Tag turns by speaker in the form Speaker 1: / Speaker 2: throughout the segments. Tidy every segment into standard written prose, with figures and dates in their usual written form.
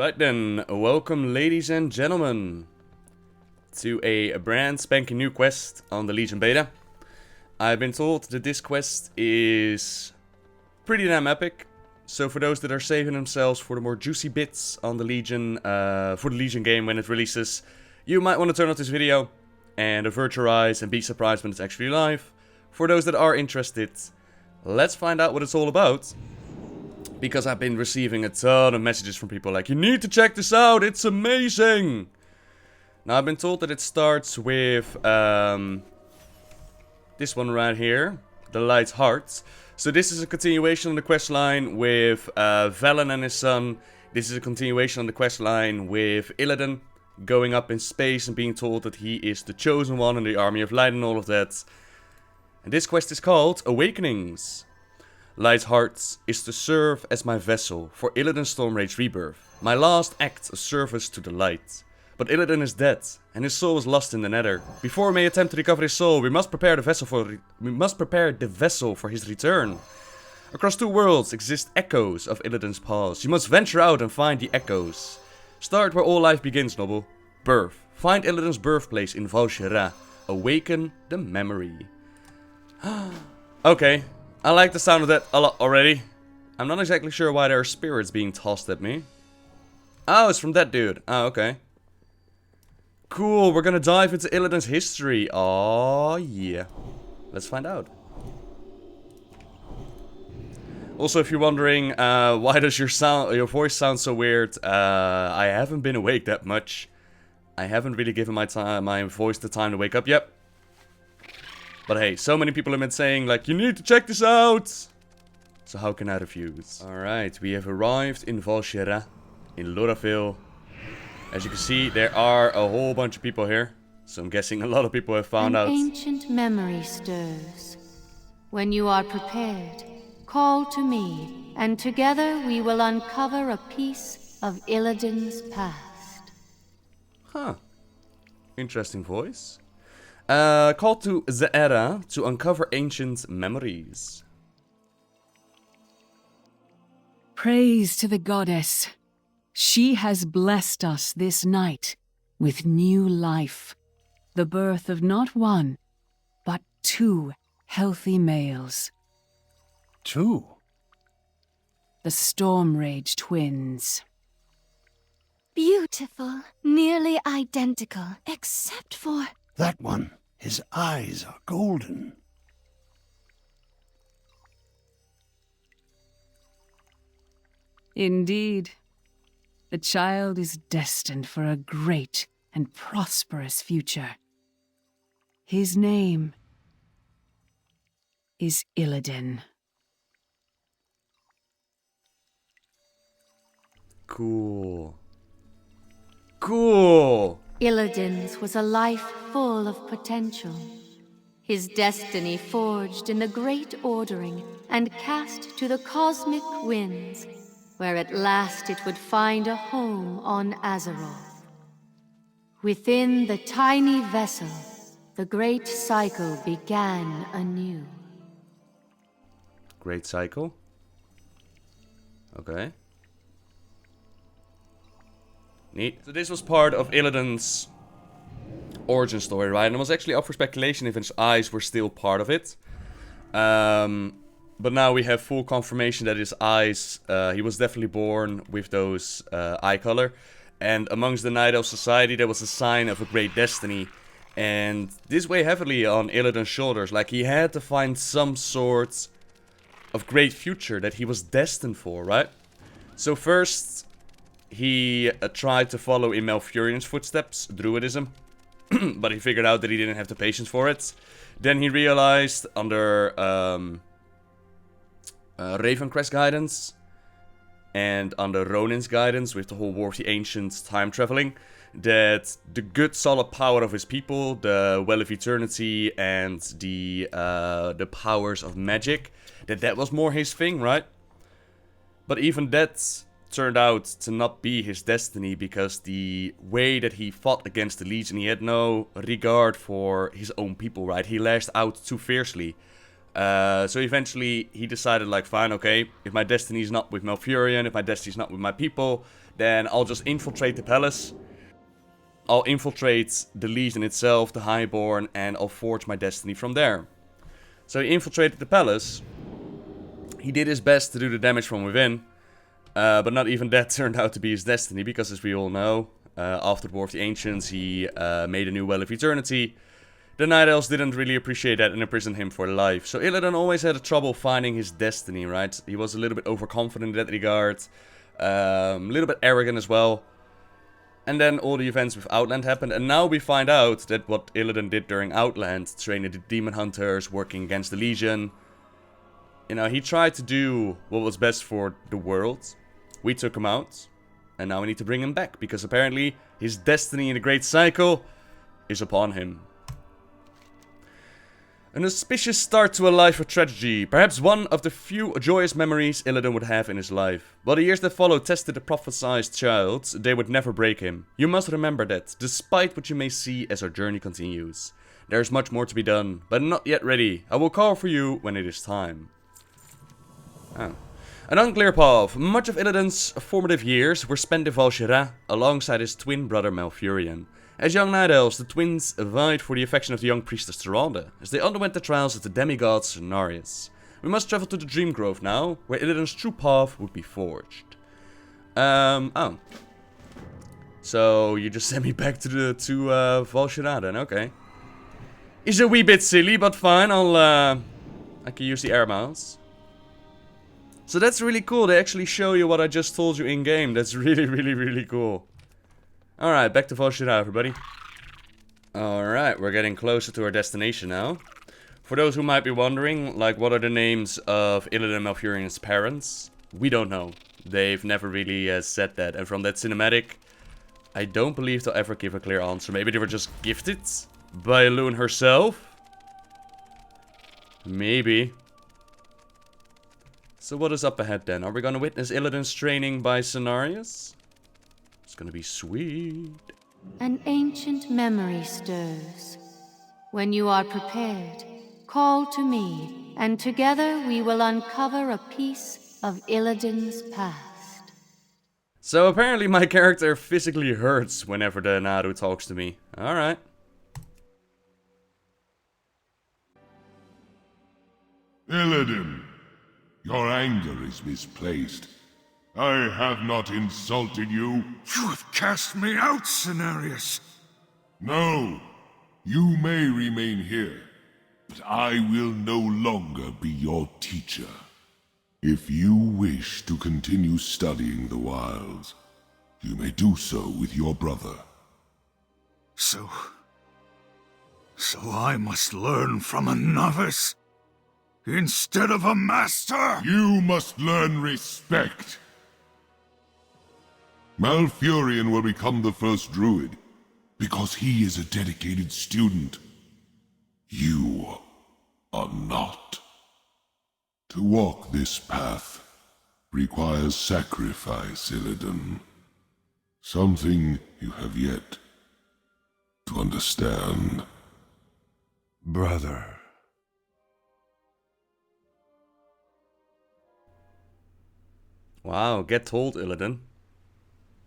Speaker 1: Right then, welcome ladies and gentlemen to a brand spanking new quest on the Legion beta. I've been told that this quest is pretty damn epic, so for those that are saving themselves for the more juicy bits on the Legion, for the Legion game when it releases, you might want to turn off this video and avert your eyes and be surprised when it's actually live. For those that are interested, let's find out what it's all about. Because I've been receiving a ton of messages from people like, you need to check this out, it's amazing! Now I've been told that it starts with this one right here, the Light's Heart. So this is a continuation on the quest line with Velen and his son. This is a continuation on the quest line with Illidan going up in space and being told that he is the chosen one in the army of light and all of that. And this quest is called Awakenings. Light's Heart is to serve as my vessel for Illidan Stormrage rebirth, my last act of service to the light. But Illidan is dead, and his soul is lost in the Nether. Before we may attempt to recover his soul, we must prepare the vessel for his return. Across two worlds exist echoes of Illidan's past. You must venture out and find the echoes. Start where all life begins, Noble. Birth. Find Illidan's birthplace in Val'sharah. Awaken the memory. Okay. I like the sound of that a lot already. I'm not exactly sure why there are spirits being tossed at me. Oh, it's from that dude. Oh, okay. Cool, we're gonna dive into Illidan's history. Oh, yeah. Let's find out. Also, if you're wondering, why does your voice sound so weird? I haven't been awake that much. I haven't really given my voice the time to wake up yet. But hey, so many people have been saying, like, you need to check this out! So how can I refuse? Alright, we have arrived in Val'sharah, in Loraville. As you can see, there are a whole bunch of people here. So I'm guessing a lot of people have found out.
Speaker 2: An ancient memory stirs. When you are prepared, call to me, and together we will uncover a piece of Illidan's past.
Speaker 1: Huh. Interesting voice. Call to Zaera to uncover ancient memories.
Speaker 3: Praise to the goddess. She has blessed us this night with new life. The birth of not one, but two healthy males.
Speaker 4: Two?
Speaker 3: The Stormrage twins.
Speaker 2: Beautiful, nearly identical, except for...
Speaker 4: That one. His eyes are golden.
Speaker 3: Indeed. The child is destined for a great and prosperous future. His name is Illidan.
Speaker 1: Cool. Cool!
Speaker 2: Illidan's was a life full of potential. His destiny forged in the great ordering and cast to the cosmic winds, where at last it would find a home on Azeroth. Within the tiny vessel, the great cycle began anew.
Speaker 1: Great cycle? Okay. Neat. So this was part of Illidan's origin story, right? And it was actually up for speculation if his eyes were still part of it. But now we have full confirmation that his eyes, he was definitely born with those eye color. And amongst the Night Elf society, there was a sign of a great destiny. And this weighed heavily on Illidan's shoulders. Like, he had to find some sort of great future that he was destined for, right? So first, he tried to follow in Malfurion's footsteps, Druidism. But he figured out that he didn't have the patience for it. Then he realized, under Ravencrest's guidance and under Ronin's guidance with the whole War of the Ancients time traveling, that the good solid power of his people, the Well of Eternity and the powers of magic, that was more his thing, right? But even that turned out to not be his destiny, because the way that he fought against the Legion, he had no regard for his own people, right? He lashed out too fiercely. So eventually he decided, like, fine, okay, if my destiny is not with Malfurion, if my destiny is not with my people, then I'll just infiltrate the palace. I'll infiltrate the Legion itself, the Highborn, and I'll forge my destiny from there. So he infiltrated the palace. He did his best to do the damage from within, but not even that turned out to be his destiny, because as we all know, after the War of the Ancients, he made a new Well of Eternity. The Night Elves didn't really appreciate that and imprisoned him for life. So Illidan always had trouble finding his destiny, right? He was a little bit overconfident in that regard, a little bit arrogant as well. And then all the events with Outland happened, and now we find out that what Illidan did during Outland, training the Demon Hunters, working against the Legion, you know, he tried to do what was best for the world. We took him out, and now we need to bring him back, because apparently his destiny in the Great Cycle is upon him. An auspicious start to a life of tragedy, perhaps one of the few joyous memories Illidan would have in his life. While the years that followed tested the prophesied child, they would never break him. You must remember that, despite what you may see as our journey continues. There is much more to be done, but not yet ready. I will call for you when it is time. Oh. An unclear path. Much of Illidan's formative years were spent in Val'sharah, alongside his twin brother Malfurion. As young Night Elves, the twins vied for the affection of the young priestess Tyrande, as they underwent the trials of the demigod Cenarius. We must travel to the Dream Grove now, where Illidan's true path would be forged. Oh. So, you just sent me back to Val'sharah then, okay. Is a wee bit silly, but fine, I can use the air miles. So that's really cool, they actually show you what I just told you in-game, that's really, really, really cool. Alright, back to Val'sharah, everybody. Alright, we're getting closer to our destination now. For those who might be wondering, like, what are the names of Illidan and Malfurion's parents? We don't know. They've never really said that. And from that cinematic, I don't believe they'll ever give a clear answer. Maybe they were just gifted by Elune herself? Maybe. So what is up ahead then? Are we gonna witness Illidan's training by Cenarius? It's gonna be sweet.
Speaker 2: An ancient memory stirs. When you are prepared, call to me, and together we will uncover a piece of Illidan's past.
Speaker 1: So apparently my character physically hurts whenever the Naru talks to me. Alright.
Speaker 5: Illidan, your anger is misplaced. I have not insulted you.
Speaker 6: You have cast me out, Cenarius.
Speaker 5: No, you may remain here, but I will no longer be your teacher. If you wish to continue studying the wilds, you may do so with your brother.
Speaker 6: So I must learn from a novice instead of a master?
Speaker 5: You must learn respect. Malfurion will become the first druid, because he is a dedicated student. You are not. To walk this path requires sacrifice, Illidan. Something you have yet to understand.
Speaker 4: Brother.
Speaker 1: Wow, get told, Illidan.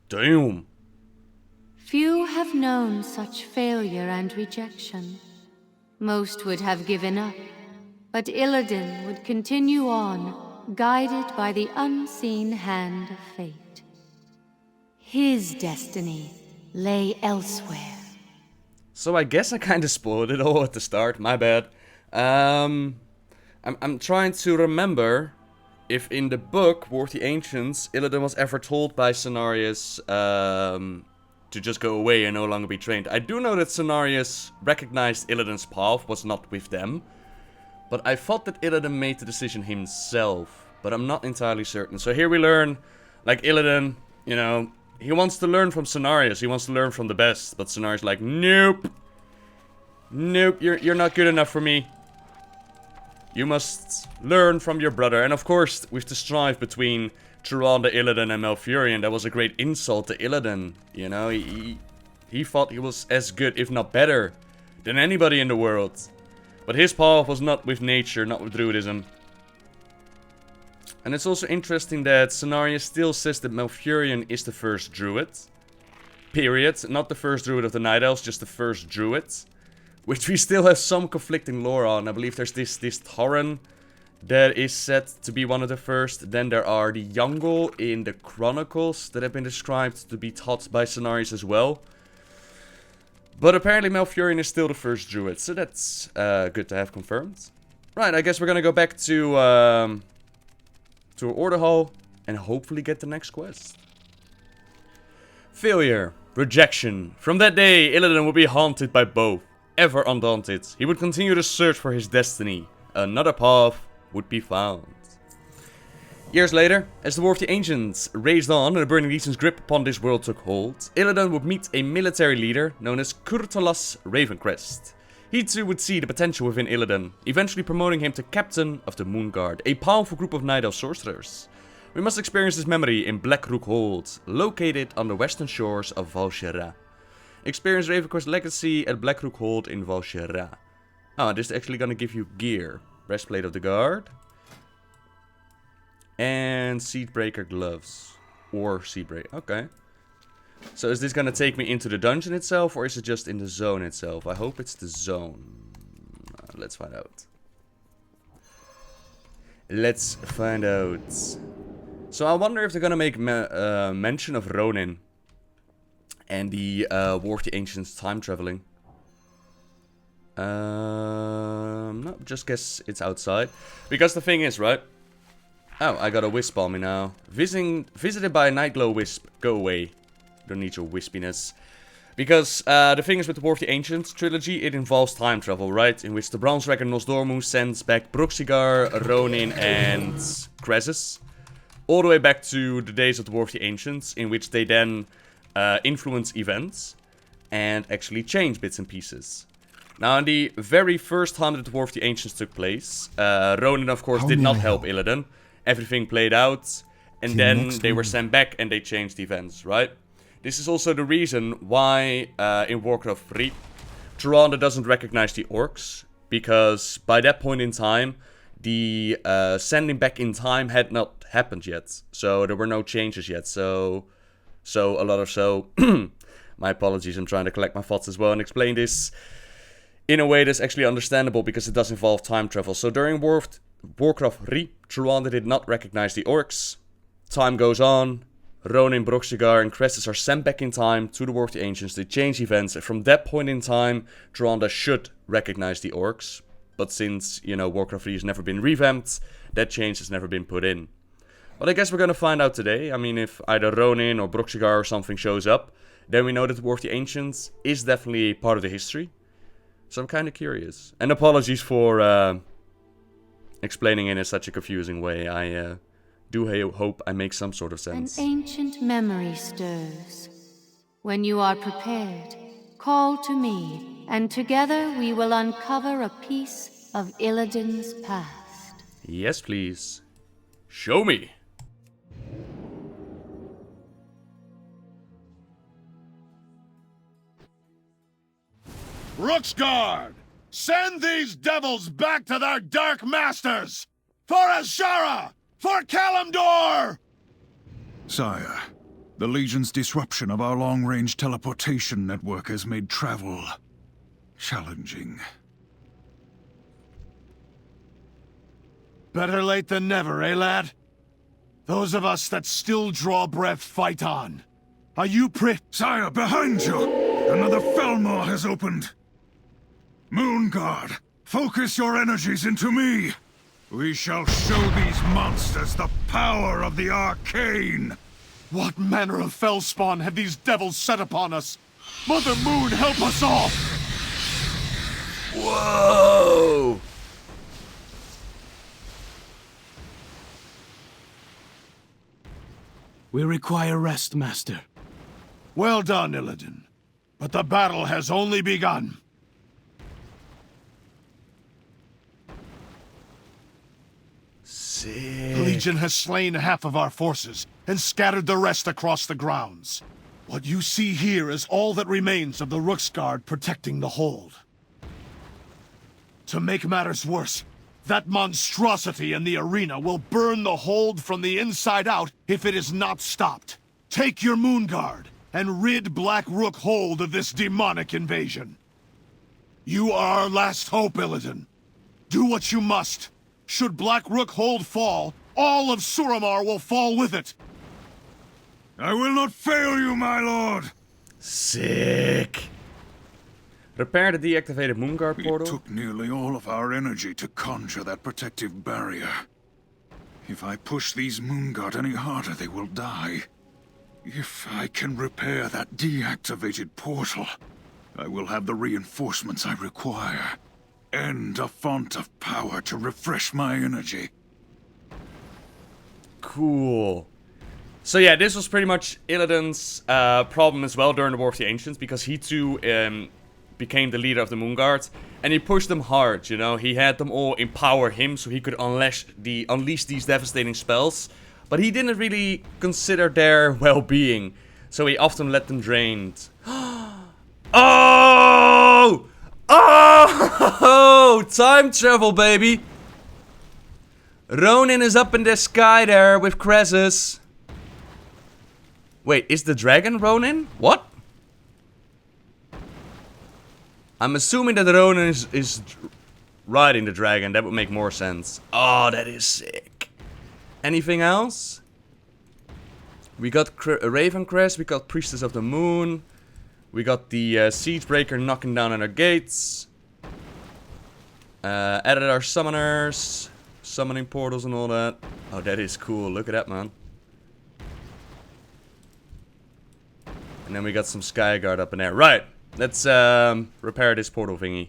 Speaker 1: Damn.
Speaker 2: Few have known such failure and rejection. Most would have given up, but Illidan would continue on, guided by the unseen hand of fate. His destiny lay elsewhere.
Speaker 1: So I guess I kinda spoiled it all at the start, my bad. I'm trying to remember if in the book, War of the Ancients, Illidan was ever told by Cenarius to just go away and no longer be trained. I do know that Cenarius recognized Illidan's path was not with them, but I thought that Illidan made the decision himself, but I'm not entirely certain. So here we learn, like, Illidan, you know, he wants to learn from Cenarius, he wants to learn from the best, but Cenarius like, nope, nope, you're not good enough for me. You must learn from your brother. And of course, with the strife between Tyrande, Illidan, and Malfurion, that was a great insult to Illidan. You know, he thought he was as good, if not better, than anybody in the world. But his path was not with nature, not with druidism. And it's also interesting that Cenarius still says that Malfurion is the first druid. Period. Not the first druid of the Night Elves, just the first druid. Which we still have some conflicting lore on. I believe there's this Tauren that is said to be one of the first. Then there are the Yangol in the Chronicles that have been described to be taught by Cenarius as well. But apparently Malfurion is still the first druid, so that's good to have confirmed. Right, I guess we're gonna go back to our Order Hall and hopefully get the next quest. Failure. Rejection. From that day, Illidan would be haunted by both. Ever undaunted, he would continue to search for his destiny. Another path would be found. Years later, as the War of the Ancients raged on and the Burning Legion's grip upon this world took hold, Illidan would meet a military leader known as Kurtolas Ravencrest. He too would see the potential within Illidan, eventually promoting him to Captain of the Moonguard, a powerful group of Night Elf sorcerers. We must experience his memory in Blackrook Hold, located on the western shores of Val'sharah. Experience Ravencrest's legacy at Blackrook Hold in Val'sharah. Oh, this is actually gonna give you gear. Breastplate of the Guard. And Seedbreaker gloves. Or Seedbreaker. Okay. So is this gonna take me into the dungeon itself, or is it just in the zone itself? I hope it's the zone. Let's find out. Let's find out. So I wonder if they're gonna make mention of Ronin. And the War of the Ancients time traveling. No, just guess it's outside. Because the thing is, right? Oh, I got a wisp on me now. Visited by a Nightglow wisp. Go away. Don't need your wispiness. Because the thing is with the War of the Ancients trilogy, it involves time travel, right? In which the Bronze Dragon Nosdormu sends back Broxigar, Ronin, and Kresis. All the way back to the days of the War of the Ancients, in which they then influence events and actually change bits and pieces. Now, in the very first time that the War of the Ancients took place, Ronin, of course, did not help Illidan. Everything played out, and then they were sent back and they changed events, right? This is also the reason why in Warcraft 3, Tyrande doesn't recognize the orcs, because by that point in time, the sending back in time had not happened yet. So there were no changes yet, my apologies, I'm trying to collect my thoughts as well and explain this in a way that's actually understandable because it does involve time travel. So during Warcraft 3, Tyrande did not recognize the orcs. Time goes on, Ronin, Broxigar, and Kresis are sent back in time to the War of the Ancients. They change events, and from that point in time, Tyrande should recognize the orcs. But since, you know, Warcraft 3 has never been revamped, that change has never been put in. But I guess we're gonna find out today. I mean, if either Ronin or Broxigar or something shows up, then we know that the War of the Ancients is definitely part of the history. So I'm kind of curious. And apologies for explaining it in such a confusing way. I do hope I make some sort of sense.
Speaker 2: An ancient memory stirs. When you are prepared, call to me, and together we will uncover a piece of Illidan's past.
Speaker 1: Yes, please. Show me.
Speaker 6: Rooksguard! Send these devils back to their dark masters! For Azshara! For Kalimdor! Sire, the Legion's disruption of our long-range teleportation network has made travel challenging. Better late than never, eh, lad? Those of us that still draw breath fight on. Are you Sire, behind you! Another Felmore has opened! Moonguard, focus your energies into me! We shall show these monsters the power of the arcane! What manner of fellspawn have these devils set upon us? Mother Moon, help us all!
Speaker 1: Whoa!
Speaker 7: We require rest, Master.
Speaker 6: Well done, Illidan. But the battle has only begun.
Speaker 1: Sick.
Speaker 6: The Legion has slain half of our forces and scattered the rest across the grounds. What you see here is all that remains of the Rooksguard protecting the hold. To make matters worse, that monstrosity in the arena will burn the hold from the inside out if it is not stopped. Take your moon guard and rid Black Rook Hold of this demonic invasion. You are our last hope, Illidan. Do what you must. Should Black Rook Hold fall, all of Suramar will fall with it. I will not fail you, my lord.
Speaker 1: Sick. Repair the deactivated Moonguard portal.
Speaker 6: It took nearly all of our energy to conjure that protective barrier. If I push these Moonguard any harder, they will die. If I can repair that deactivated portal, I will have the reinforcements I require. And a font of power to refresh my energy.
Speaker 1: Cool. So yeah, this was pretty much Illidan's problem as well during the War of the Ancients, because he too became the leader of the Moonguard, and he pushed them hard, you know. He had them all empower him so he could unleash these devastating spells, but he didn't really consider their well-being, so he often let them drained. Oh! Oh! Time travel, baby! Ronin is up in the sky there with Kresus. Wait, is the dragon Ronin? What? I'm assuming that the Ronin is riding the dragon. That would make more sense. Oh, that is sick. Anything else? We got Raven Crest. We got Priestess of the Moon. We got the Siegebreaker knocking down on our gates. Added our summoners. Summoning portals and all that. Oh, that is cool. Look at that, man. And then we got some Skyguard up in there. Right. Let's repair this portal thingy.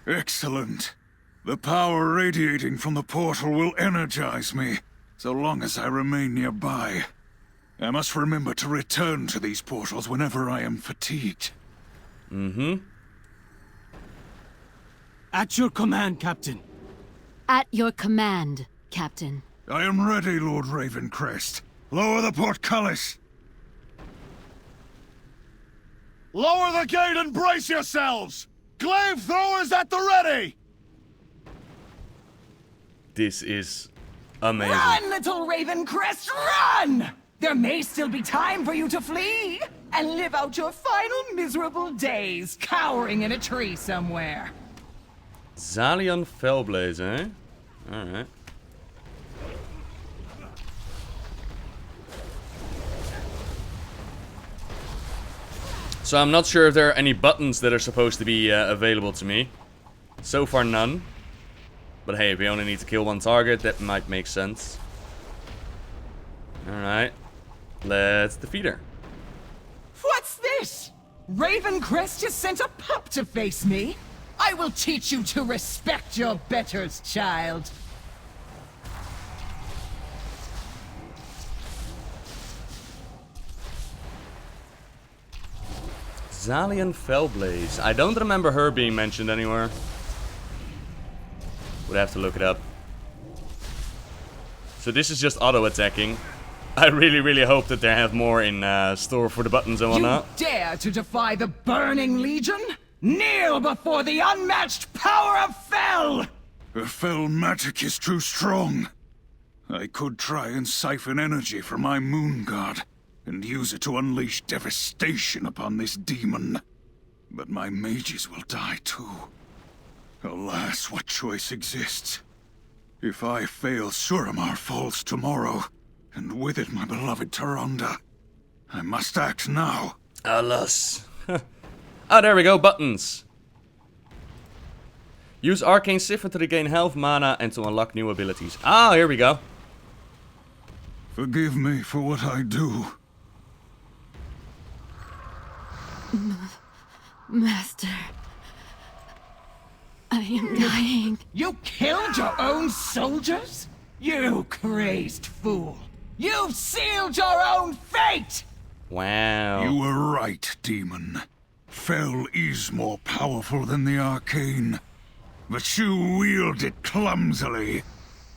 Speaker 6: Excellent. The power radiating from the portal will energize me, so long as I remain nearby. I must remember to return to these portals whenever I am fatigued.
Speaker 1: Mm-hmm.
Speaker 7: At your command, Captain.
Speaker 2: At your command, Captain.
Speaker 6: I am ready, Lord Ravencrest. Lower the portcullis. Lower the gate and brace yourselves! Glaive throwers at the ready!
Speaker 1: This is amazing.
Speaker 8: Run, little Ravencrest, run! There may still be time for you to flee and live out your final miserable days cowering in a tree somewhere.
Speaker 1: Zalion Fellblaze, eh? Alright. So I'm not sure if there are any buttons that are supposed to be available to me. So far none. But hey, if we only need to kill one target, that might make sense. Alright. Let's defeat her.
Speaker 8: What's this? Ravencrest just sent a pup to face me? I will teach you to respect your betters, child.
Speaker 1: Zalion Fellblaze. I don't remember her being mentioned anywhere. Would have to look it up. So this is just auto-attacking. I really hope that they have more in store for the buttons and whatnot.
Speaker 8: You dare to defy the Burning Legion? Kneel before the unmatched power of Fel!
Speaker 6: Her Fel magic is too strong. I could try and siphon energy from my moon god and use it to unleash devastation upon this demon. But my mages will die too. Alas, what choice exists? If I fail, Suramar falls tomorrow, and with it my beloved Taronda. I must act now.
Speaker 1: Alas. Ah, there we go, buttons. Use Arcane Siphon to regain health, mana, and to unlock new abilities. Ah, here we go.
Speaker 6: Forgive me for what I do.
Speaker 2: Master, I am dying.
Speaker 8: You killed your own soldiers? You crazed fool! You've sealed your own fate!
Speaker 1: Wow.
Speaker 6: You were right, demon. Fel is more powerful than the arcane, but you wield it clumsily.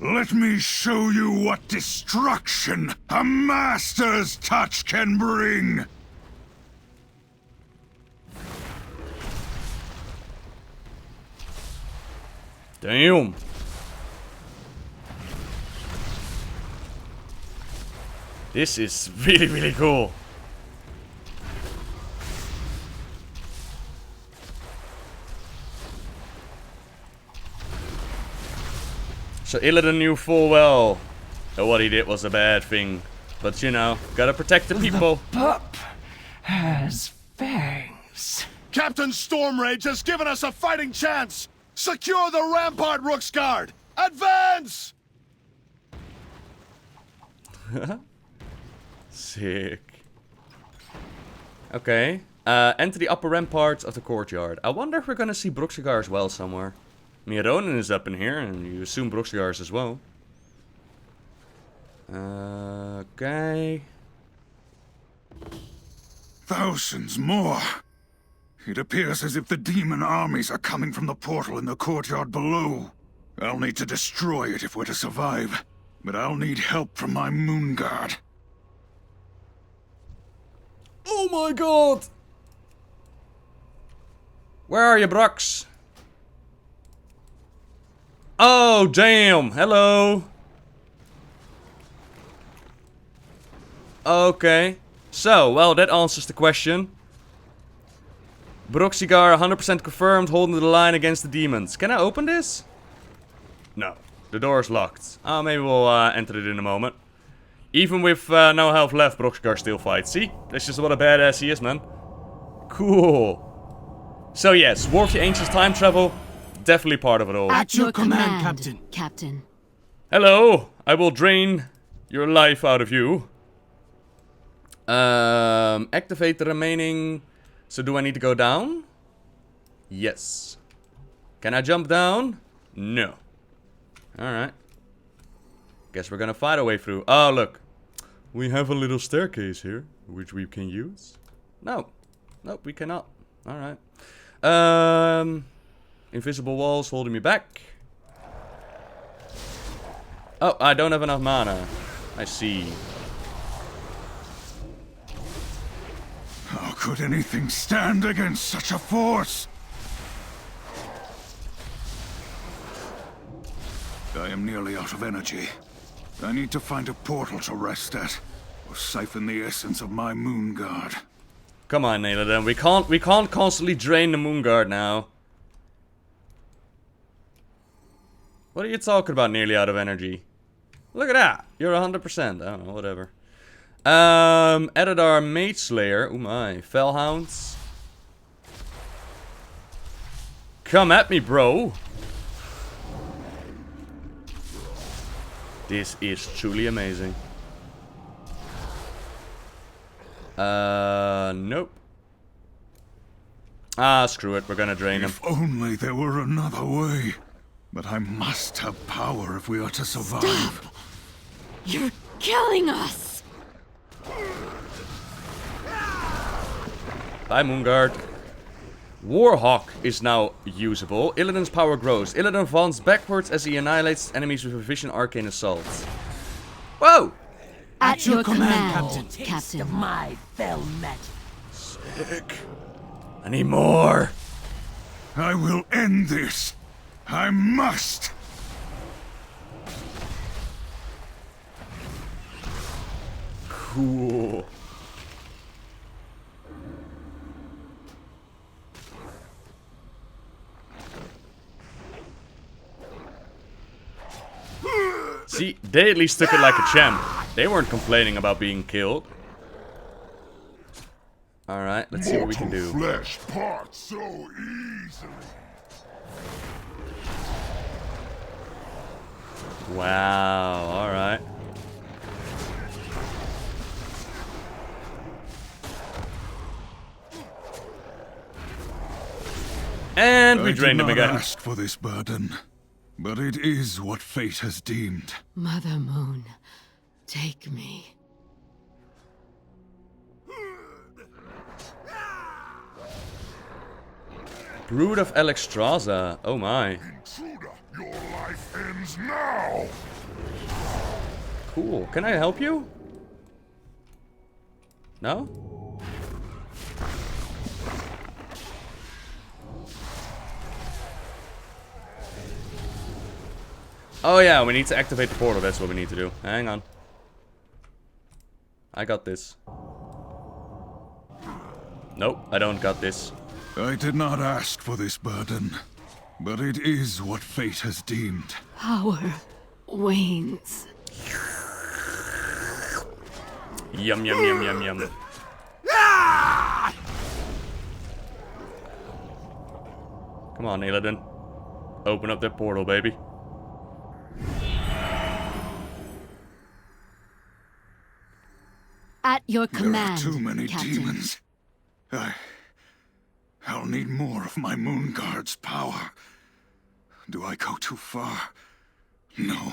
Speaker 6: Let me show you what destruction a master's touch can bring!
Speaker 1: Damn. This is really, really cool. So Illidan knew full well that what he did was a bad thing. But you know, gotta protect the people.
Speaker 8: The pup has fangs.
Speaker 6: Captain Stormrage has given us a fighting chance! Secure the rampart, Rooksguard! Advance!
Speaker 1: Sick. Okay. Enter the upper ramparts of the courtyard. I wonder if we're gonna see Broxigar as well somewhere. Ronan is up in here, and you assume Broxigar as well. Okay.
Speaker 6: Thousands more. It appears as if the demon armies are coming from the portal in the courtyard below. I'll need to destroy it if we're to survive, but I'll need help from my moon guard.
Speaker 1: Oh my god! Where are you, Brox? Oh, damn! Hello! Okay. So, well, that answers the question. Broxigar 100% confirmed, holding the line against the demons. Can I open this? No. The door is locked. Maybe we'll enter it in a moment. Even with no health left, Broxigar still fights. See? That's just what a badass he is, man. Cool. So yes, War of the Ancients time travel. Definitely part of it all.
Speaker 7: At your command,
Speaker 2: Captain.
Speaker 1: Hello! I will drain your life out of you. Activate the remaining... So do I need to go down? Yes. Can I jump down? No. Alright. Guess we're gonna fight our way through. Oh, look. We have a little staircase here, which we can use. No. Nope, we cannot. Alright. Invisible walls holding me back. Oh, I don't have enough mana. I see.
Speaker 6: How could anything stand against such a force? I am nearly out of energy. I need to find a portal to rest at, or siphon the essence of my moon guard.
Speaker 1: Come on, Illidan. We can't constantly drain the moon guard now. What are you talking about, nearly out of energy? Look at that. You're 100%. I don't know, whatever. Added our Mage Slayer. Oh my. Fellhounds. Come at me, bro. This is truly amazing. Nope. Ah, screw it. We're gonna drain him.
Speaker 6: If only there were another way. But I must have power if we are to survive.
Speaker 2: Stop! You're killing us!
Speaker 1: Bye, Moonguard. Warhawk is now usable. Illidan's power grows. Illidan advances backwards as he annihilates enemies with a Vision Arcane Assault. Whoa!
Speaker 2: At your command,
Speaker 8: Taste
Speaker 2: Captain.
Speaker 8: of my fell magic.
Speaker 1: Sick. I need more.
Speaker 6: I will end this. I must!
Speaker 1: Cool. See, they at least took it like a champ. They weren't complaining about being killed. Alright, let's see what we can do.
Speaker 5: Flesh parts so easily.
Speaker 1: Wow, alright. And we drained him again.
Speaker 6: I did not ask for this burden, but it is what fate has deemed.
Speaker 2: Mother Moon, take me.
Speaker 1: Brood of Alexstrasza. Oh my.
Speaker 5: Intruder, your life ends now.
Speaker 1: Cool. Can I help you? No? Oh yeah, we need to activate the portal. That's what we need to do. Hang on. I got this. Nope, I don't got this.
Speaker 6: I did not ask for this burden, but it is what fate has deemed.
Speaker 3: Power wanes.
Speaker 1: Yum, yum, yum, yum, yum. Come on, Illidan. Open up that portal, baby.
Speaker 2: At your command,
Speaker 6: There are too many
Speaker 2: Captain.
Speaker 6: demons. I'll need more of my moon guard's power. Do I go too far? No.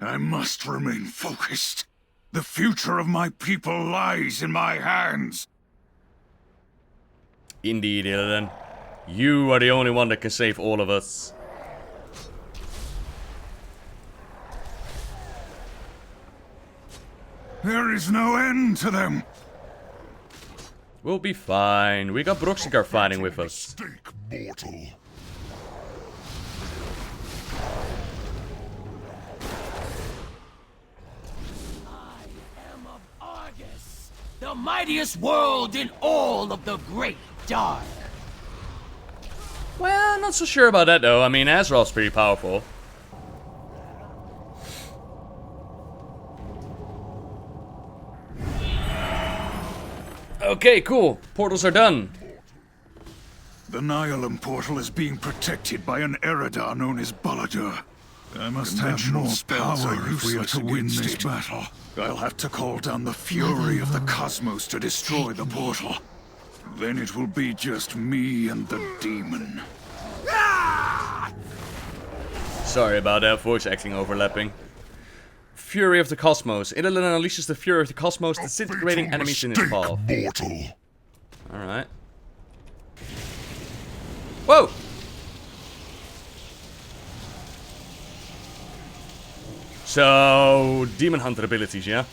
Speaker 6: I must remain focused. The future of my people lies in my hands.
Speaker 1: Indeed, Illidan. You are the only one that can save all of us.
Speaker 6: There is no end to them.
Speaker 1: We'll be fine. We got Broxigar fighting with us.
Speaker 5: Mistake, mortal.
Speaker 8: Argus, the mightiest world in all of the Great Dark.
Speaker 1: Well, not so sure about that though. I mean, Azeroth's pretty powerful. Okay, cool. Portals are done.
Speaker 6: The Nihilum portal is being protected by an Eridar known as Baladur. I must have more power if we are to win this battle. I'll have to call down the fury of the cosmos to destroy the portal. Then it will be just me and the demon.
Speaker 1: Sorry about that, voice acting overlapping. Fury of the Cosmos. Illidan unleashes the Fury of the Cosmos, disintegrating
Speaker 5: Fatal
Speaker 1: enemies in his
Speaker 5: mistake,
Speaker 1: path.
Speaker 5: mortal.
Speaker 1: Alright. Whoa! So, Demon Hunter abilities, yeah?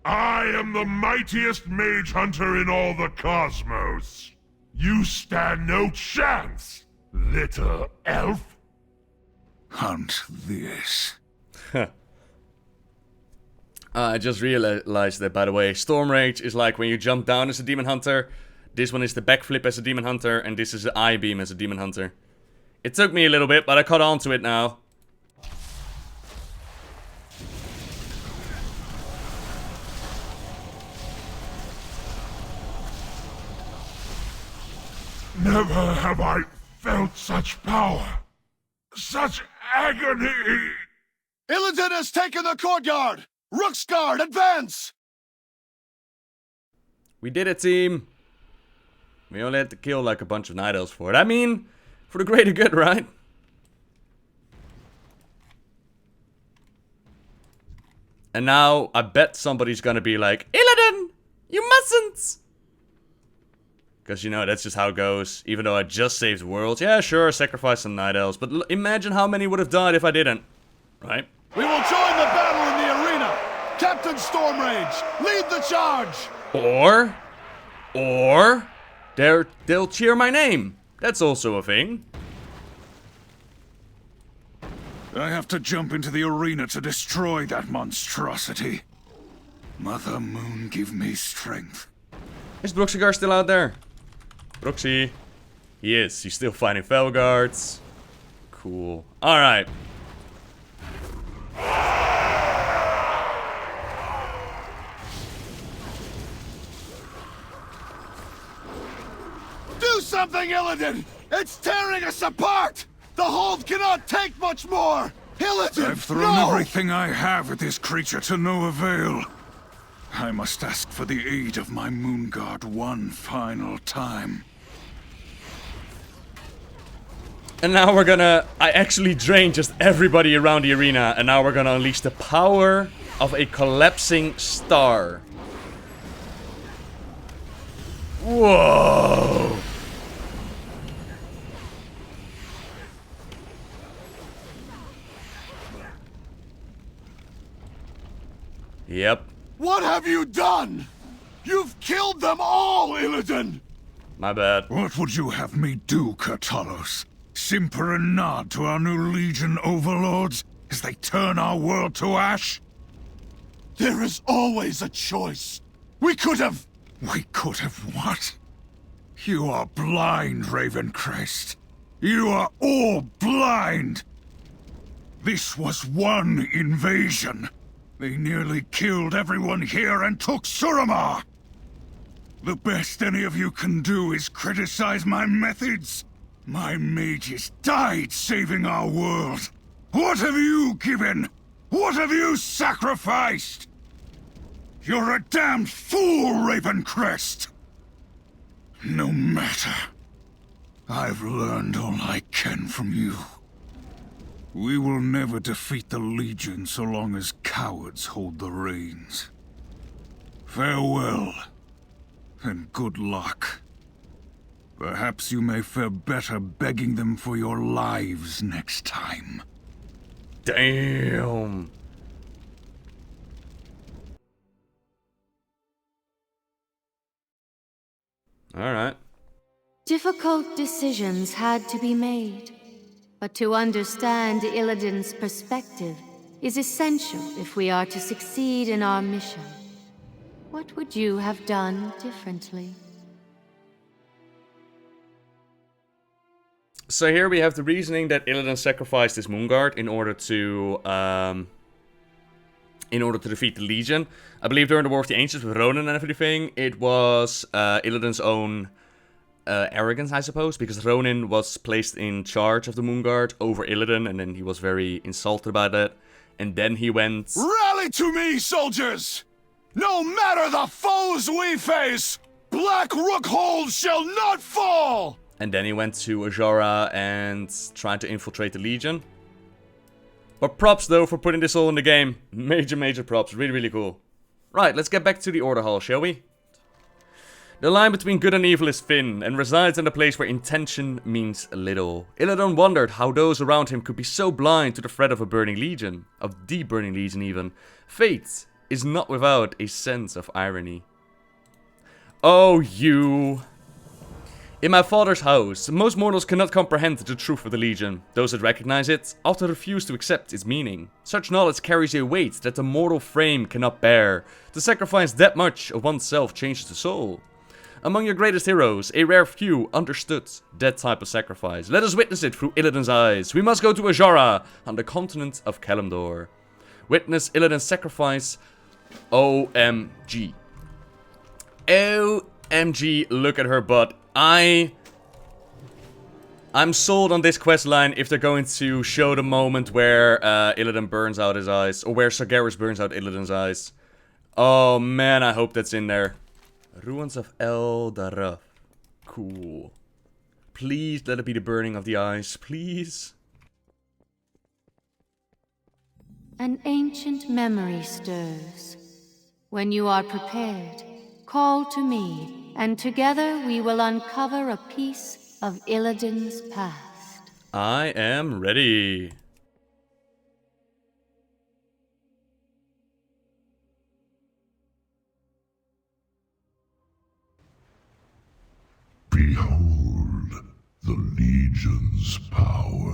Speaker 5: I am the mightiest mage hunter in all the cosmos. You stand no chance, little elf.
Speaker 6: Hunt this.
Speaker 1: I just realized that, by the way. Stormrage is like when you jump down as a Demon Hunter. This one is the backflip as a Demon Hunter. And this is the I-beam as a Demon Hunter. It took me a little bit, but I caught on to it now.
Speaker 5: Never have I felt such power. Such agony.
Speaker 6: Illidan has taken the courtyard! Rooksguard, advance!
Speaker 1: We did it, team. We only had to kill like a bunch of Night Elves for it. I mean, for the greater good, right? And now, I bet somebody's gonna be like, Illidan! You mustn't! Because, you know, that's just how it goes. Even though I just saved worlds. Yeah, sure, sacrifice some Night Elves. But imagine how many would have died if I didn't. Right?
Speaker 6: We will join the battle in the arena! Captain Stormrage, lead the charge!
Speaker 1: Or they'll cheer my name. That's also a thing.
Speaker 6: I have to jump into the arena to destroy that monstrosity. Mother Moon, give me strength.
Speaker 1: Is Broxigar still out there? Broxy. He is. He's still fighting Felguards. Cool. Alright.
Speaker 6: Do something, Illidan! It's tearing us apart! The hold cannot take much more! Illidan, I've thrown everything I have at this creature to no avail. I must ask for the aid of my moon guard one final time.
Speaker 1: And now we're gonna... I actually drained just everybody around the arena. And now we're gonna unleash the power of a collapsing star. Whoa! Yep.
Speaker 6: What have you done? You've killed them all, Illidan!
Speaker 1: My bad.
Speaker 6: What would you have me do, Kurtalos? Simper and nod to our new Legion overlords as they turn our world to ash? There is always a choice. We could have what? You are blind, Ravencrest. You are all blind! This was one invasion. They nearly killed everyone here and took Suramar! The best any of you can do is criticize my methods. My mages died saving our world. What have you given? What have you sacrificed? You're a damned fool, Ravencrest! No matter. I've learned all I can from you. We will never defeat the Legion so long as cowards hold the reins. Farewell, and good luck. Perhaps you may fare better begging them for your lives next time.
Speaker 1: Damn. Alright.
Speaker 2: Difficult decisions had to be made. But to understand Illidan's perspective is essential if we are to succeed in our mission. What would you have done differently?
Speaker 1: So here we have the reasoning that Illidan sacrificed his Moonguard in order to defeat the Legion. I believe during the War of the Ancients with Ronan and everything, it was Illidan's own arrogance, I suppose, because Ronan was placed in charge of the Moonguard over Illidan, and then he was very insulted by that. And then he went...
Speaker 6: Rally to me, soldiers! No matter the foes we face, Black Rookhold shall not fall!
Speaker 1: And then he went to Azora and tried to infiltrate the Legion. But props, though, for putting this all in the game. Major props. Really, really cool. Right, let's get back to the Order Hall, shall we? The line between good and evil is thin, and resides in a place where intention means little. Illidan wondered how those around him could be so blind to the threat of a burning legion. Of the burning legion, even. Fate is not without a sense of irony. Oh, you... In my father's house, most mortals cannot comprehend the truth of the Legion. Those that recognize it often refuse to accept its meaning. Such knowledge carries a weight that the mortal frame cannot bear. To sacrifice that much of oneself changes the soul. Among your greatest heroes, a rare few understood that type of sacrifice. Let us witness it through Illidan's eyes. We must go to Azora, on the continent of Kalimdor. Witness Illidan's sacrifice. OMG. OMG, look at her butt. I'm sold on this quest line if they're going to show the moment where Illidan burns out his eyes. Or where Sargeras burns out Illidan's eyes. Oh man, I hope that's in there. Ruins of Eldaraf. Cool. Please let it be the burning of the eyes. Please.
Speaker 2: An ancient memory stirs. When you are prepared, call to me, and together we will uncover a piece of Illidan's past.
Speaker 1: I am ready.
Speaker 5: Behold the Legion's power.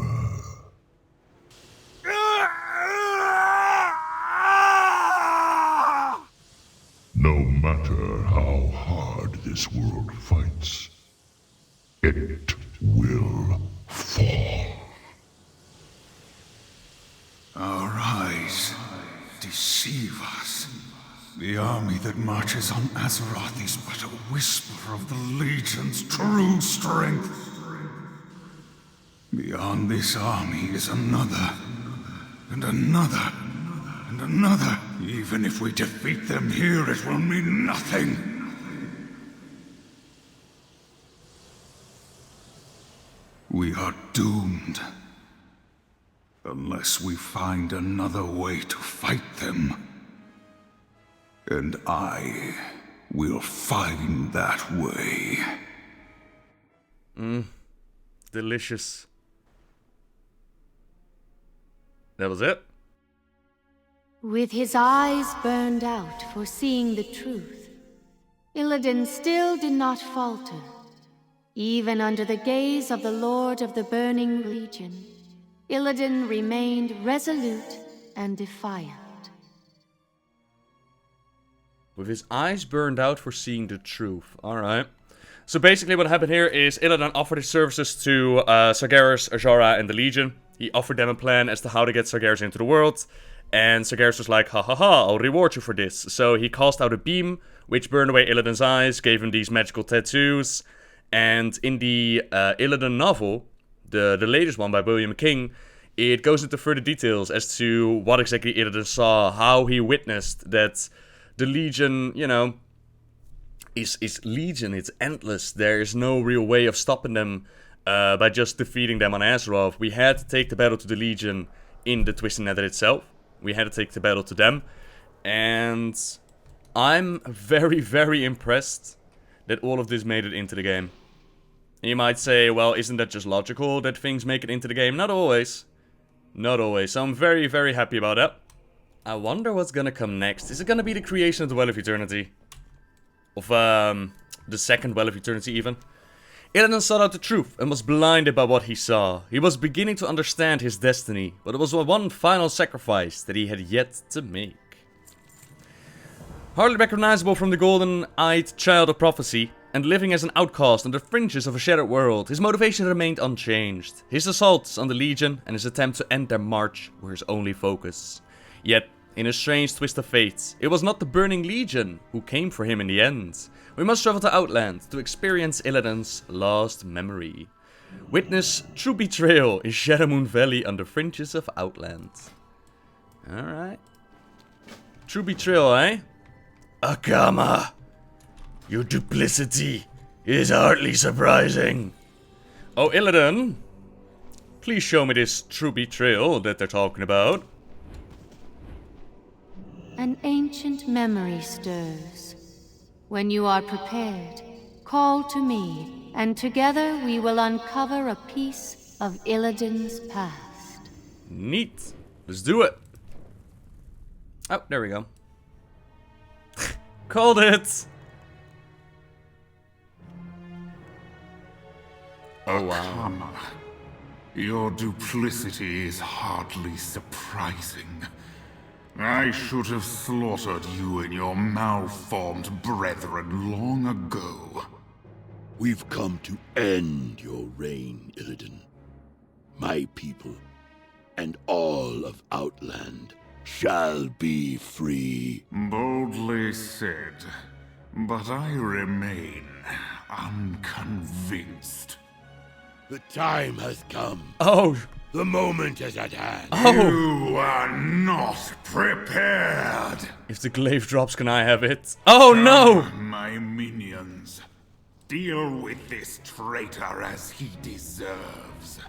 Speaker 5: No matter how hard this world fights, it will fall.
Speaker 6: Our eyes deceive us. The army that marches on Azeroth is but a whisper of the Legion's true strength. Beyond this army is another, and another, and another. Even if we defeat them here, it will mean nothing. We are doomed. Unless we find another way to fight them. And I will find that way.
Speaker 1: Delicious. That was it?
Speaker 2: With his eyes burned out for seeing the truth, Illidan still did not falter, even under the gaze of the Lord of the Burning Legion. Illidan remained resolute and defiant.
Speaker 1: With his eyes burned out for seeing the truth. Alright. So basically what happened here is Illidan offered his services to Sargeras, Azshara, and the Legion. He offered them a plan as to how to get Sargeras into the world. And Sargeras was like, ha ha ha, I'll reward you for this. So he cast out a beam, which burned away Illidan's eyes, gave him these magical tattoos. And in the Illidan novel, the latest one by William King, it goes into further details as to what exactly Illidan saw, how he witnessed that the Legion, you know, is Legion, it's endless. There is no real way of stopping them by just defeating them on Azeroth. We had to take the battle to the Legion in the Twisted Nether itself. We had to take the battle to them. And I'm very, very impressed that all of this made it into the game. And you might say, well, isn't that just logical that things make it into the game? Not always. Not always. So I'm very, very happy about that. I wonder what's gonna come next. Is it gonna be the creation of the Well of Eternity? Of, the second Well of Eternity, even? Illidan sought out the truth and was blinded by what he saw. He was beginning to understand his destiny, but it was one final sacrifice that he had yet to make. Hardly recognizable from the golden-eyed child of prophecy, and living as an outcast on the fringes of a shattered world, his motivation remained unchanged. His assaults on the Legion and his attempt to end their march were his only focus. Yet, in a strange twist of fate, it was not the Burning Legion who came for him in the end. We must travel to Outland to experience Illidan's lost memory. Witness true betrayal in Shadowmoon Valley on the fringes of Outland. Alright. True betrayal, eh? Akama! Your duplicity is hardly surprising. Oh, Illidan, please show me this true betrayal that they're talking about.
Speaker 2: An ancient memory stirs. When you are prepared, call to me, and together we will uncover a piece of Illidan's past.
Speaker 1: Neat. Let's do it. Oh, there we go. Called it! Oh, wow.
Speaker 6: Akama, your duplicity is hardly surprising. I should have slaughtered you and your malformed brethren long ago.
Speaker 9: We've come to end your reign, Illidan. My people, and all of Outland, shall be free.
Speaker 6: Boldly said, but I remain unconvinced.
Speaker 9: The time has come.
Speaker 1: Oh!
Speaker 9: The moment is at hand.
Speaker 1: Oh!
Speaker 6: You are not prepared!
Speaker 1: If the glaive drops, can I have it? Oh, no!
Speaker 6: My minions, deal with this traitor as he deserves.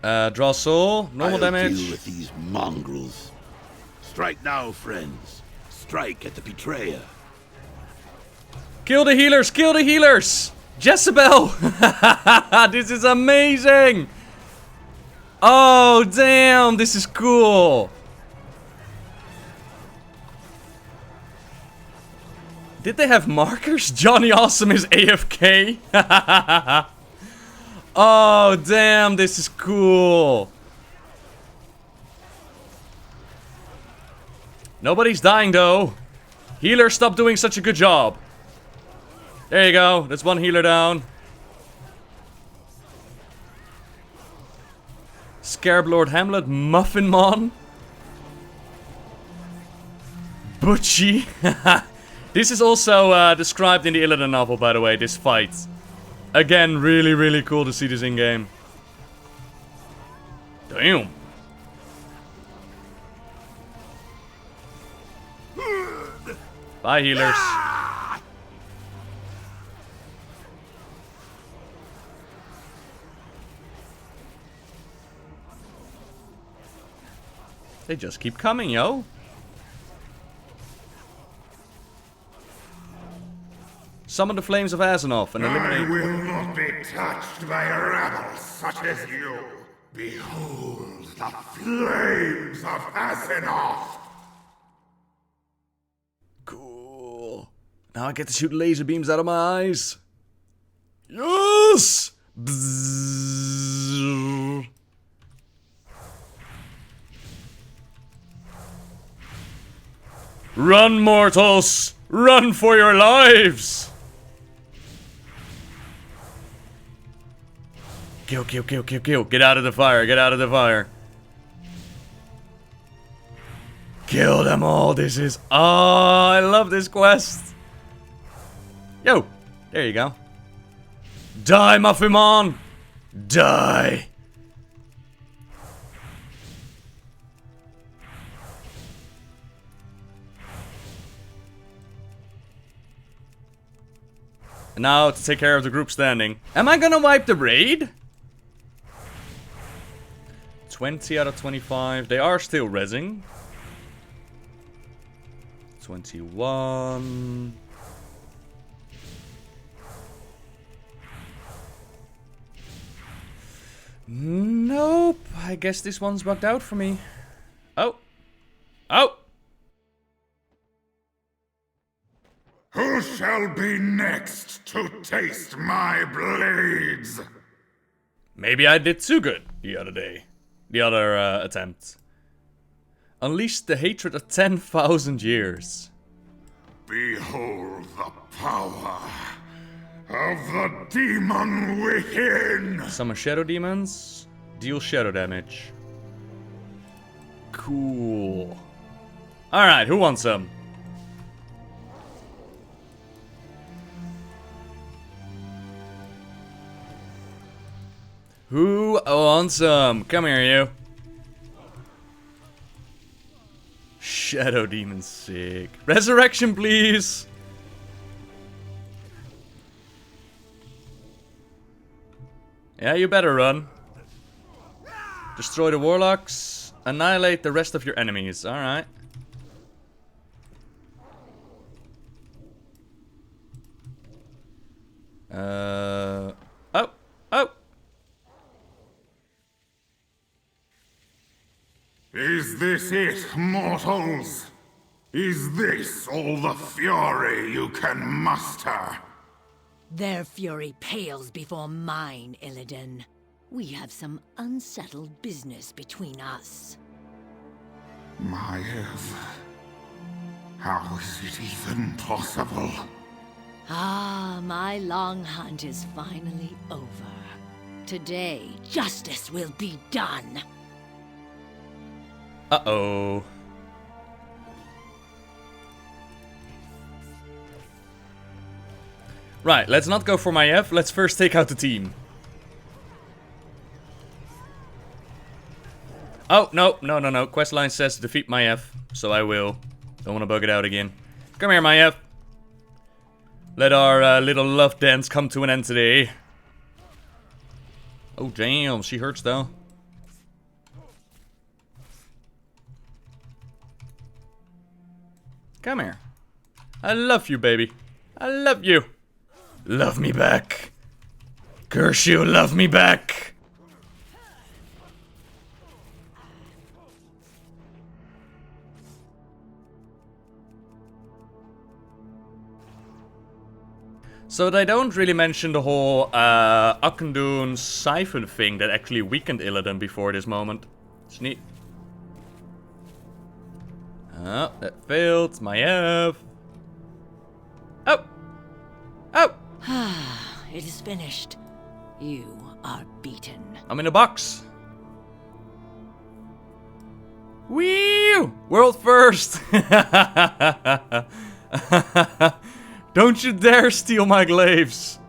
Speaker 1: Draw soul, normal
Speaker 9: I'll
Speaker 1: damage.
Speaker 9: deal with these mongrels. Strike now, friends. Strike at the betrayer.
Speaker 1: Kill the healers! Kill the healers! Jezebel! This is amazing! Oh, damn! This is cool! Did they have markers? Johnny Awesome is AFK? Oh, damn! This is cool! Nobody's dying, though. Healer, stop doing such a good job. There you go. That's one healer down. Scarab Lord Hamlet, Muffin Mon. Butchie. This is also described in the Illidan novel, by the way, this fight. Again, really, really cool to see this in-game. Damn. Bye, healers. They just keep coming, yo. Summon the flames of Azeroth and eliminate...
Speaker 6: I will not be touched by a rabble such as you. Behold the flames of Azeroth.
Speaker 1: Now I get to shoot laser beams out of my eyes. Yes! Bzzz. Run, mortals! Run for your lives! Kill, kill, kill, kill, kill. Get out of the fire, get out of the fire. Kill them all, this is... Oh, I love this quest. Yo, there you go. Die, Muffimon! Die! And now to take care of the group standing. Am I gonna wipe the raid? 20 out of 25. They are still rezzing. 21. Nope. I guess this one's bugged out for me. Oh. Oh.
Speaker 5: Who shall be next to taste my blades?
Speaker 1: Maybe I did too good the other day. The other attempt. Unleash the hatred of 10,000 years.
Speaker 5: Behold the power of the demon within!
Speaker 1: Summon shadow demons. Deal shadow damage. Cool. Alright, who wants some? Who wants some? Come here, you. Shadow demon sick. Resurrection, please. Yeah, you better run. Destroy the warlocks. Annihilate the rest of your enemies. Alright. Oh. Oh.
Speaker 5: Is this it, mortals? Is this all the fury you can muster?
Speaker 10: Their fury pales before mine, Illidan. We have some unsettled business between us.
Speaker 5: Maiev, how is it even possible?
Speaker 10: Ah, my long hunt is finally over. Today, justice will be done.
Speaker 1: Uh-oh. Right, let's not go for Maiev. Let's first take out the team. Oh, no, no, no, no. Questline says defeat Maiev, so I will. Don't want to bug it out again. Come here, Maiev. Let our little love dance come to an end today. Oh, damn, she hurts though. Come here. I love you, baby. I love you. Love me back. Curse you, love me back. So they don't really mention the whole Akendun siphon thing that actually weakened Illidan before this moment. It's neat. Oh, that failed. Maiev. Oh! Oh!
Speaker 10: It is finished. You are beaten.
Speaker 1: I'm in a box. Wee! World first! Don't you dare steal my glaives!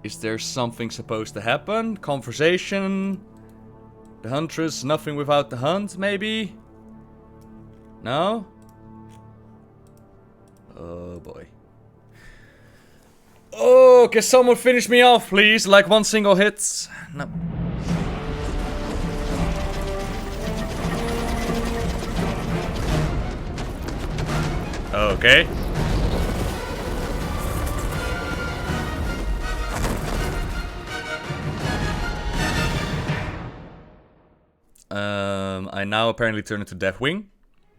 Speaker 1: Is there something supposed to happen? Conversation? The huntress, nothing without the hunt, maybe? No? Oh boy. Oh, can someone finish me off, please? Like one single hit? No. Okay. I now apparently turn into Deathwing.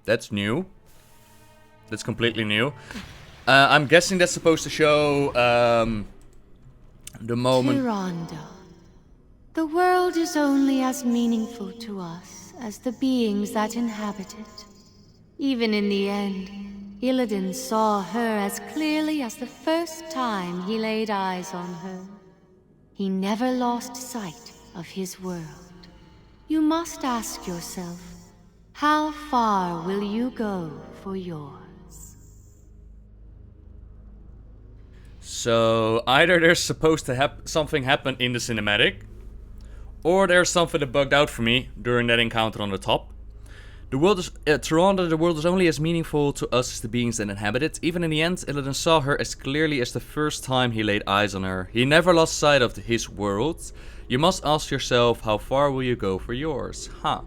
Speaker 1: That's new. That's completely new. I'm guessing that's supposed to show the moment...
Speaker 2: Tyrande. The world is only as meaningful to us as the beings that inhabit it. Even in the end, Illidan saw her as clearly as the first time he laid eyes on her. He never lost sight of his world. You must ask yourself, how far will you go for yours?
Speaker 1: So, either there's supposed to something happen in the cinematic, or there's something that bugged out for me during that encounter on the top. The world is, Tyrande, the world is only as meaningful to us as the beings that inhabit it. Even in the end, Illidan saw her as clearly as the first time he laid eyes on her. He never lost sight of his world. You must ask yourself, how far will you go for yours? Huh.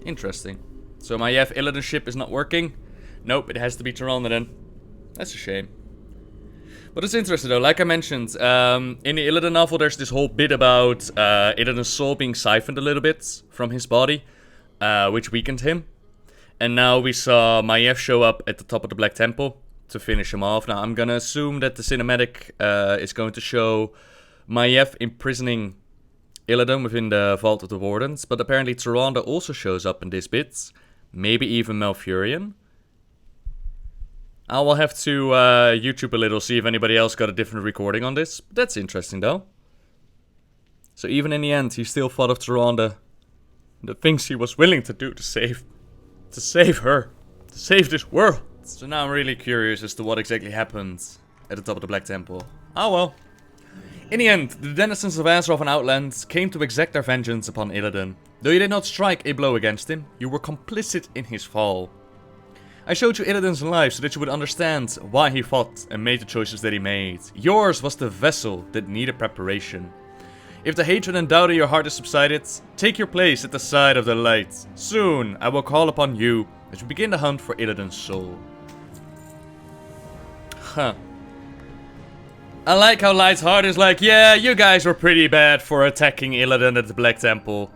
Speaker 1: Interesting. So my Illidan ship is not working? Nope, it has to be Tyrande then. That's a shame. But it's interesting though, like I mentioned, in the Illidan novel there's this whole bit about Illidan's soul being siphoned a little bit from his body, which weakened him. And now we saw Maiev show up at the top of the Black Temple to finish him off. Now I'm gonna assume that the cinematic is going to show Maiev imprisoning Illidan within the Vault of the Wardens, but apparently Tyrande also shows up in this bit, maybe even Malfurion. I will have to YouTube a little, see if anybody else got a different recording on this. But that's interesting though. So even in the end, he still thought of Tyrande, the things he was willing to do to save her, to save this world. So now I'm really curious as to what exactly happened at the top of the Black Temple. Oh well. In the end, the denizens of Azeroth and Outland came to exact their vengeance upon Illidan. Though you did not strike a blow against him, you were complicit in his fall. I showed you Illidan's life so that you would understand why he fought and made the choices that he made. Yours was the vessel that needed preparation. If the hatred and doubt in your heart has subsided, take your place at the side of the light. Soon, I will call upon you as we begin the hunt for Illidan's soul. Huh. I like how Light's heart is like, yeah, you guys were pretty bad for attacking Illidan at the Black Temple.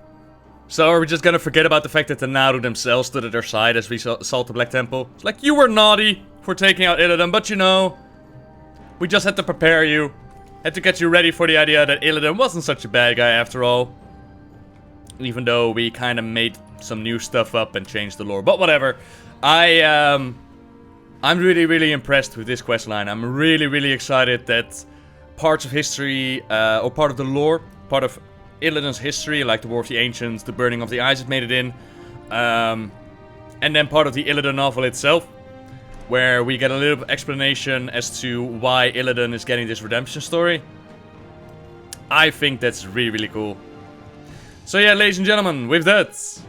Speaker 1: So are we just gonna forget about the fact that the Naru themselves stood at their side as we assault the Black Temple? It's like, you were naughty for taking out Illidan, but you know, we just had to prepare you. Had to get you ready for the idea that Illidan wasn't such a bad guy after all. Even though we kind of made some new stuff up and changed the lore. But whatever. I'm really, really impressed with this questline. I'm really, really excited that parts of history, or part of the lore, part of Illidan's history, like the War of the Ancients, the Burning of the Eyes, has made it in. And then part of the Illidan novel itself, where we get a little explanation as to why Illidan is getting this redemption story. I think that's really, really cool. So yeah, ladies and gentlemen, with that,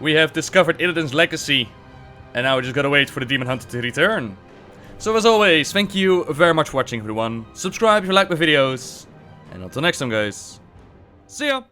Speaker 1: we have discovered Illidan's legacy. And now we just gotta wait for the Demon Hunter to return. So as always, thank you very much for watching, everyone. Subscribe if you like my videos. And until next time, guys. See ya!